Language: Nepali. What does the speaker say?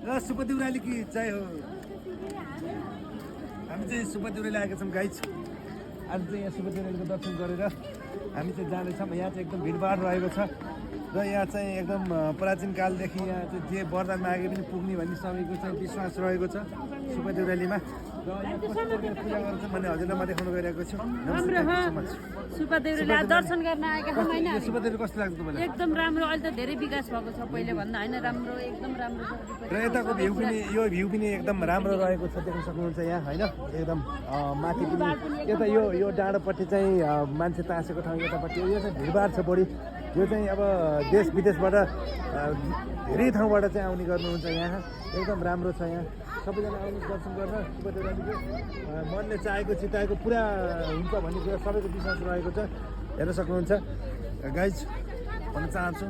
सुपा देउराली कि जय हो। हामी चाहिँ सुपा देउराली आएका छौँ गाइज। आज चाहिँ यहाँ सुपा देउरालीको दर्शन गरेर हामी चाहिँ जाँदैछौँ। यहाँ चाहिँ एकदम भिडभाड रहेको छ र यहाँ चाहिँ एकदम प्राचीन कालदेखि यहाँ चाहिँ जे वरदान मागे पनि पुग्ने भन्ने सबैको चाहिँ विश्वास रहेको छ सुपा देउरालीमा। र यहाँ कस्तो प्रकारले पूजा गर्छ भन्ने हजुरलाई म देखाउन गइरहेको छु। सुपा देउराली दर्शन गर्न आएका छौँ हैन। सुपा देउराली कस्तो लाग्छ तपाईँलाई? एकदम राम्रो, अहिले त धेरै विकास भएको छ पहिले भन्दा हैन। राम्रो, एकदम राम्रो छ। र यताको भ्यू पनि यो भ्यू पनि एकदम राम्रो रहेको छ, देख्न सक्नुहुन्छ यहाँ हैन। एकदम माथि पनि यता यो डाँडोपट्टि चाहिँ मान्छे तासेको ठाउँ यतापट्टि यो चाहिँ भिडभाड छ बढी। यो चाहिँ अब देश विदेशबाट धेरै ठाउँबाट चाहिँ आउने गर्नुहुन्छ यहाँ। एकदम राम्रो छ यहाँ। सबैजना आउनु दर्शन गर्न सुपा देउरालीको मनले चाहेको चिताएको पुरा हुन्छ भन्ने कुरा सबैको विश्वास रहेको छ। हेर्न सक्नुहुन्छ गाइज भन्न चाहन्छु।